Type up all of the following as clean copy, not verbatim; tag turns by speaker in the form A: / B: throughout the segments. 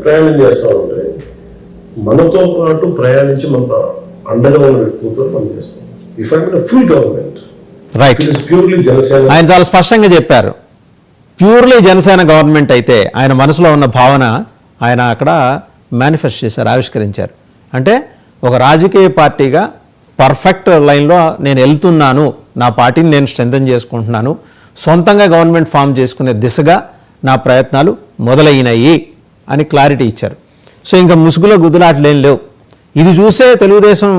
A: ప్రయాణం చేస్తా ఉంటే మనతో పాటు ప్రయాణించి మన అండగా ఉన్న వ్యక్తులతో మనం చేస్తాం. If I mean full government
B: right,
A: purely Janasena.
B: ఆయన చాలా స్పష్టంగా చెప్పారు. ప్యూర్లీ జనసేన గవర్నమెంట్ అయితే ఆయన మనసులో ఉన్న భావన ఆయన అక్కడ మేనిఫెస్ట్ చేశారు, ఆవిష్కరించారు. అంటే ఒక రాజకీయ పార్టీగా పర్ఫెక్ట్ లైన్లో నేను వెళ్తున్నాను, నా పార్టీని నేను స్ట్రెంథన్ చేసుకుంటున్నాను, సొంతంగా గవర్నమెంట్ ఫామ్ చేసుకునే దిశగా నా ప్రయత్నాలు మొదలైనవి అని క్లారిటీ ఇచ్చారు. సో ఇంకా ముసుగులో గుద్దులాటలు ఏం లేవు. ఇది చూసే తెలుగుదేశం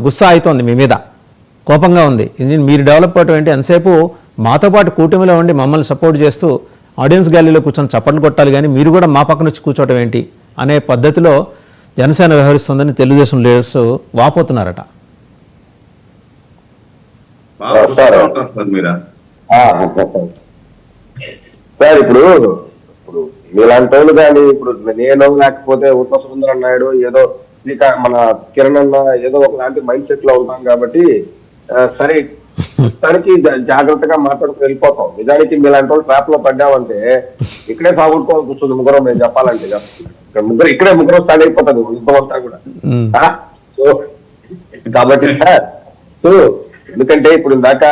B: గుస్సా అవుతోంది, మీ మీద కోపంగా ఉంది. ఇది మీరు డెవలప్ అవటం ఏంటి, ఎంతసేపు మాతో పాటు కూటమిలో ఉండి మమ్మల్ని సపోర్ట్ చేస్తూ ఆడియన్స్ గ్యాలరీలో కూర్చొని చప్పట్లు కొట్టాలి, కానీ మీరు కూడా మా పక్కన వచ్చి కూర్చోవటం ఏంటి అనే పద్ధతిలో జనసేన వ్యవహరిస్తుందని తెలుగుదేశం లీడర్స్ వాపోతున్నారట.
C: సార్ ఇప్పుడు మీలాంటి వాళ్ళు కానీ ఇప్పుడు నేను లేకపోతే ఉత్తమ సురేంద్ర నాయుడు ఏదో ఇక మన కిరణ్ అన్న ఏదో ఒకలాంటి మైండ్ సెట్ లో ఉంటాం కాబట్టి సరే తనకి జాగ్రత్తగా మాట్లాడుతూ వెళ్ళిపోతాం. నిజానికి మీలాంటి వాళ్ళు ట్రాప్ లో పడ్డామంటే ఇక్కడే సాగుకోవాల్సి వస్తుంది. ముగ్గురం మేము చెప్పాలంటే ఇక్కడే ముగ్గురం స్టార్ట్ అయిపోతుంది యుద్ధం అంతా కూడా. సో కాబట్టి సార్ ఎందుకంటే ఇప్పుడు ఇందాక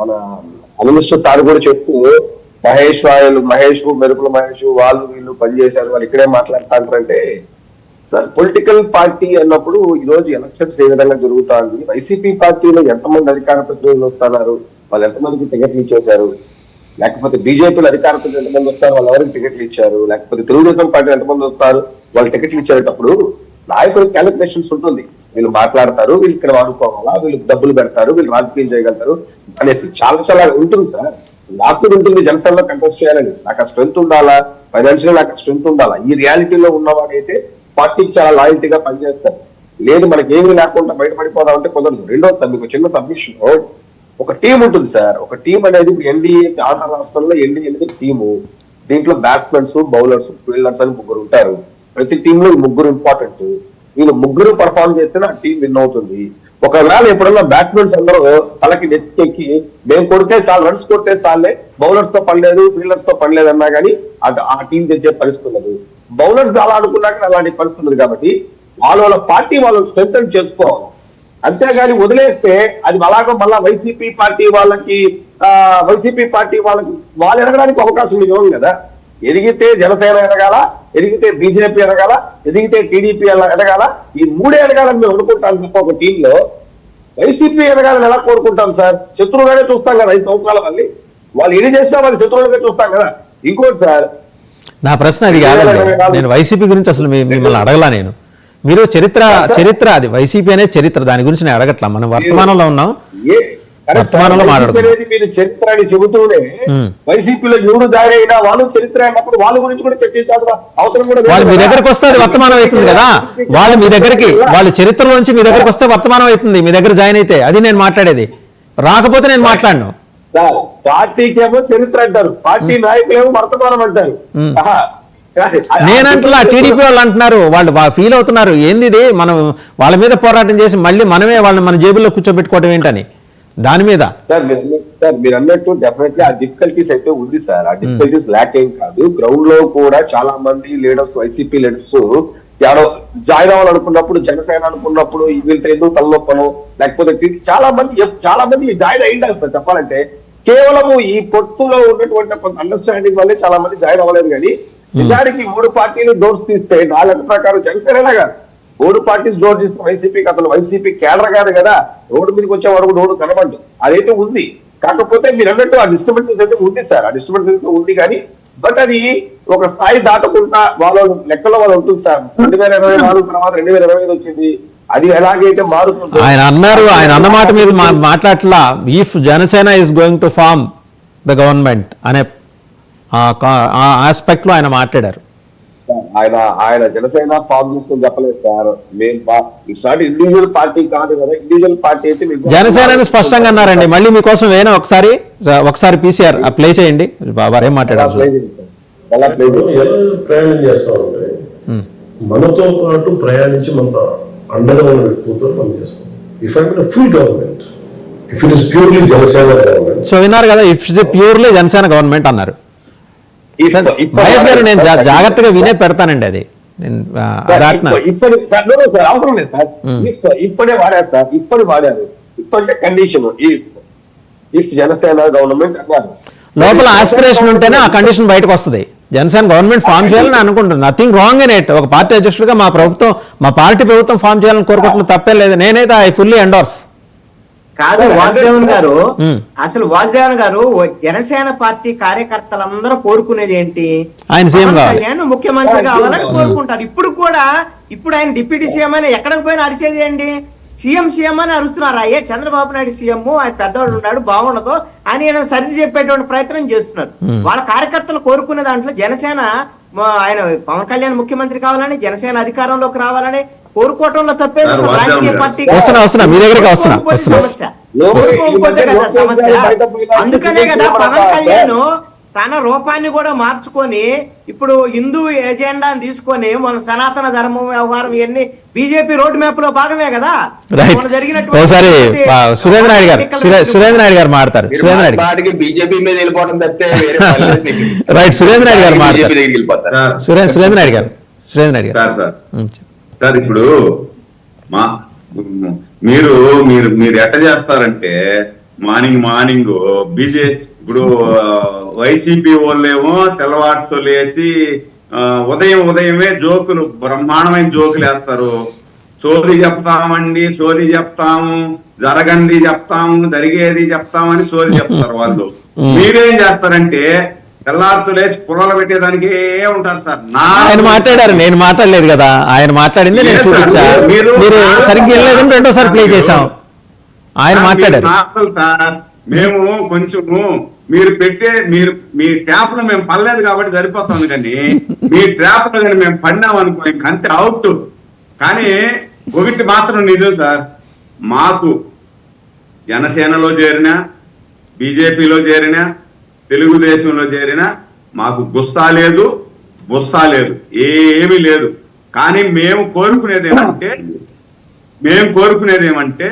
C: మన అమినిస్టర్ సార్ కూడా చెప్తూ మహేష్ మెరుపుల మహేష్ వాళ్ళు వీళ్ళు పనిచేశారు, వాళ్ళు ఇక్కడే మాట్లాడతారంటే సార్ పొలిటికల్ పార్టీ అన్నప్పుడు ఈ రోజు ఎలక్షన్స్ ఏ విధంగా జరుగుతుంది, వైసీపీ పార్టీలో ఎంతమంది అధికార ప్రతినిధులు వస్తున్నారు, వాళ్ళు ఎంతమందికి టికెట్లు ఇచ్చేశారు, లేకపోతే బీజేపీలో అధికార ప్రతినిధులు ఎంతమంది వస్తారు, వాళ్ళు ఎవరికి టికెట్లు ఇచ్చారు, లేకపోతే తెలుగుదేశం పార్టీ ఎంతమంది వస్తారు, వాళ్ళు టికెట్లు ఇచ్చేటప్పుడు నాయకులకు క్యాలిక్యులేషన్స్ ఉంటుంది. వీళ్ళు మాట్లాడతారు, వీళ్ళు ఇక్కడ వాడుకోవాలా, వీళ్ళు డబ్బులు పెడతారు, వీళ్ళు రాజకీయం చేయగలుగుతారు అనేసి చాలా ఉంటుంది సార్. నాకు కూడా ఉంటుంది జనసేనలో కంటెస్ట్ చేయాలని, నాకు ఆ స్ట్రెంత్ ఉండాలా, ఫైనాన్షియల్ నాకు స్ట్రెంత్ ఉండాలా. ఈ రియాలిటీలో ఉన్నవాడైతే పార్టీకి చాలా లాయల్టీగా పనిచేస్తారు. లేదు మనకి ఏమీ లేకుండా బయటపడిపోదాం అంటే కుదరదు. రెండోది సార్ మీకు చిన్న సబ్మిషన్, ఒక టీం ఉంటుంది సార్. ఒక టీం అనేది ఇప్పుడు ఎన్డీఏ ఆంధ్ర రాష్ట్రంలో ఎన్డీఏ అనేది టీము. దీంట్లో బ్యాట్స్మెన్స్, బౌలర్స్, ఫీల్డర్స్ అని ముగ్గురు ఉంటారు. ప్రతి టీంలో ముగ్గురు ఇంపార్టెంట్. వీళ్ళు ముగ్గురు పర్ఫార్మ్ చేస్తేనే ఆ టీం విన్ అవుతుంది. ఒకవేళ ఎప్పుడన్నా బ్యాట్స్మెన్స్ అందరూ తలకి నెత్తికెక్కి మేము కొడితే చాలు, రన్స్ కొడితే చాలే, బౌలర్స్ తో పనిలేదు, ఫీల్డర్స్ తో పనిలేదు అన్నా కానీ ఆ టీం తెచ్చే పరిస్థితి ఉండదు. బౌలర్స్ అలా అనుకున్నాక అలాంటి పరిస్థితి ఉంది. కాబట్టి వాళ్ళ పార్టీ వాళ్ళు స్ట్రెంథన్ చేసుకోవాలి. అంతేగాని వదిలేస్తే అది అలాగో మళ్ళా వైసీపీ పార్టీ వాళ్ళకి వాళ్ళు ఎదగడానికి అవకాశం ఇవ్వం కదా. ఎదిగితే జనసేన ఎదగాల, ఎదిగితే బీజేపీ ఎదగాల, ఎదిగితే టీడీపీ ఎదగాల. ఈ మూడే ఎదగాలని మేము అనుకుంటాం తప్ప ఒక టీంలో వైసీపీ ఎదగాలని ఎలా కోరుకుంటాం సార్? శత్రువుగానే చూస్తాం కదా 5 సంవత్సరాల మళ్ళీ. వాళ్ళు ఏది చేసినా వాళ్ళు శత్రువులుగా చూస్తాం కదా. ఇంకోటి సార్,
B: నా ప్రశ్న అది కాదండి. నేను వైసీపీ గురించి అసలు మిమ్మల్ని అడగలా. నేను మీరు చరిత్ర అది వైసీపీ అనే చరిత్ర, దాని గురించి నేను అడగట్లా. మనం వర్తమానంలో ఉన్నాం, వర్తమానంలో మాట్లాడుతున్నాం.
C: మీరు చరిత్ర అని చెబుతూనే వైసీపీలో ఎవరు జాయిన్ అయినా వాళ్ళు చరిత్ర అన్నప్పుడు వాళ్ళ గురించి కూడా చర్చించాల్సిన అవసరం కూడా.
B: వాళ్ళు మీ దగ్గరకు వస్తే అది వర్తమానం అవుతుంది కదా. వాళ్ళు మీ దగ్గరికి, వాళ్ళు చరిత్రలోంచి మీ దగ్గరకు వస్తే వర్తమానం అవుతుంది. మీ దగ్గర జాయిన్ అయితే అది నేను మాట్లాడేది. రాకపోతే నేను మాట్లాడను.
C: పార్టీకి ఏమో చరిత్ర అంటారు, పార్టీ నాయకులేమో వర్తమానం అంటారు.
B: నేనంటున్నా, టీడీపీ వాళ్ళు అంటున్నారు, వాళ్ళు ఫీల్ అవుతున్నారు. ఏంది ఇది, మనం వాళ్ళ మీద పోరాటం చేసి మళ్ళీ మనమే వాళ్ళని మన జేబుల్లో కూర్చోబెట్టుకోవడం ఏంటని దాని మీద.
C: సార్ మీరు అన్నట్టు డెఫినెట్లీ ఆ డిఫికల్టీస్ అయితే ఉంది సార్. ఆ డిఫికల్టీస్ ల్యాక్ ఏం కాదు. గ్రౌండ్ లో కూడా చాలా మంది లీడర్స్, వైసీపీ లీడర్స్ జాయిన్ అవ్వాలనుకున్నప్పుడు, జనసేన అనుకున్నప్పుడు వీళ్ళతో ఎందుకు తలనొప్పను, లేకపోతే చాలా మంది జాయిన్ అయ్యిండారు సార్. చెప్పాలంటే కేవలము ఈ పొత్తులో ఉన్నటువంటి కొంత అండర్స్టాండింగ్ వల్లే చాలా మంది జాయిన్ అవ్వలేదు. కానీ నిజానికి 3 పార్టీలు డోర్స్ తీస్తే నా లెక్క ప్రకారం జనసేన కాదు, 3 పార్టీస్ డోర్ తీస్తే వైసీపీకి అసలు వైసీపీ కేడర్ కాదు కదా. రోడ్డు మీదకి వచ్చే వరకు రోడ్డు కనబడ్డు అదైతే ఉంది. కాకపోతే మీరు అన్నట్టు ఆ డిస్టర్బెన్స్ అయితే ఉంది సార్. ఆ డిస్టర్బెన్స్ అయితే ఉంది కానీ బట్ అది ఒక స్థాయి దాటకుండా వాళ్ళ లెక్కలో వాళ్ళు ఉంటుంది సార్. 2024 తర్వాత 2025 వచ్చింది. అది ఎలాగైతే మారుతుంది.
B: ఆయన అన్నారు, ఆయన అన్న మాట మీద మాట్లాడలా. If Janasena is going to form the government అనే ఆస్పెక్ట్ లో ఆయన మాట్లాడారు.
C: ఆయన జనసేన ఫార్మ్ చేసుకుని చెప్పలేదు సార్. మేము ఇండివిజువల్ పార్టీ కాదు కదా. ఇండివిజువల్ పార్టీ అయితే
B: జనసేన స్పష్టంగా అన్నారండి. మళ్ళీ మీకోసం వేనా ఒకసారి పీసీఆర్ ప్లే చేయండి. వారేం మాట్లాడారు?
A: ప్రయాణం చేస్తా ఉంటే మనతో పాటు ప్రయాణించి మన అండగా ఉన్న వ్యక్తులతో మనం చేస్తాం. If I mean full government, if it is purely Janasena government.
B: So విన్నారు కదా, if it's purely Janasena government అన్నారు. సార్, మహేష్ గారు నేను జాగ్రత్తగా వినే పెడతానండి అది నేను దాటిన
C: సార్ అవసరం లేదు సార్. ఇప్పుడే వాడారు సార్, ఇప్పుడు వాడారు. ఇప్పుడంటే కండిషన్ ఇఫ్ జనసేన గవర్నమెంట్ అన్నారు.
B: లోపల ఆస్పిరేషన్ ఉంటేనే ఆ కండిషన్ బయటకు వస్తుంది. జనసేన గవర్నమెంట్ ఫామ్ చేయాలని అనుకుంటుంది. Nothing wrong in it. ఒక పార్టీ అధ్యక్షుడిగా మా పార్టీ ప్రభుత్వం ఫామ్ చేయాలని కోరుకోవట్లు తప్పే లేదు. నేనైతే ఐ ఫుల్లీ ఎండోర్స్.
D: కాదు వాసుదేవన్ గారు, అసలు వాసుదేవన్ గారు జనసేన పార్టీ కార్యకర్తలందరూ కోరుకునేది ఏంటి?
B: ఆయన సీఎం కావాలి,
D: ముఖ్యమంత్రి కావాలని కోరుకుంటారు. ఇప్పుడు ఆయన డిప్యూటీ సీఎం అని ఎక్కడికి పోయినా అరిచేది ఏంటి? సీఎం అని అరుస్తున్నారు. అయ్యే చంద్రబాబు నాయుడు సీఎం, ఆయన పెద్దవాడు ఉన్నాడు, బాగుండదు అని ఆయన సర్ది చెప్పేటువంటి ప్రయత్నం చేస్తున్నారు. వాళ్ళ కార్యకర్తలు కోరుకునే దాంట్లో జనసేన ఆయన పవన్ కళ్యాణ్ ముఖ్యమంత్రి కావాలని, జనసేన అధికారంలోకి రావాలని కోరుకోవటంలో తప్పే. రాజకీయ పార్టీ
B: మీ దగ్గరికి వస్తున్నా
D: కోరుకోకపోతే కదా సమస్య. అందుకనే కదా పవన్ కళ్యాణ్ తన రూపాన్ని కూడా మార్చుకొని ఇప్పుడు హిందూ ఎజెండాని తీసుకొని మన సనాతన ధర్మం వ్యవహారం ఇవన్నీ బీజేపీ రోడ్ మ్యాప్ లో భాగమే కదా.
B: ఒకసారి సురేంద్ర నాయుడు గారు మాట్లాడతారు.
C: బీజేపీ మీద వెళ్ళిపోవడం తప్పితే
B: రైట్. సురేంద్ర నాయుడు గారు మాట్లాడతారు. సురేంద్ర నాయుడు గారు
E: సార్ ఇప్పుడు మీరు మీరు మీరు ఎట్ట చేస్తారంటే మార్నింగ్ ఇప్పుడు వైసీపీ వాళ్ళేమో తెల్లవారుతో లేసి ఉదయమే జోకులు, బ్రహ్మాండమైన జోకులు వేస్తారు. సోది చెప్తాము, జరగంది చెప్తాము, జరిగేది చెప్తామని సోది చెప్తారు వాళ్ళు. మీరేం చేస్తారంటే తెల్లారుతో లేచి పుల్లలు పెట్టేదానికే ఉంటారు సార్.
B: ఆయన మాట్లాడారు, నేను మాట్లాడలేదు కదా. ఆయన మాట్లాడింది నేను చూపించా, మీరు సరిగ్గా వెళ్ళలేదని రెండోసారి ప్లే చేశాం. ఆయన మాట్లాడారు.
E: మేము కొంచెము మీరు మీ ట్రాప్ లో మేము పడలేదు కాబట్టి సరిపోతుంది. కానీ మీ ట్రాప్ లో కానీ మేము పడినాం అనుకో అంతే అవుట్. కానీ ఒకటి మాత్రం నిజం సార్, మాకు జనసేనలో చేరినా, బీజేపీలో చేరినా, తెలుగుదేశంలో చేరినా మాకు గుస్సా లేదు, బుస్సా లేదు, ఏమీ లేదు. కానీ మేము కోరుకునేది ఏమంటే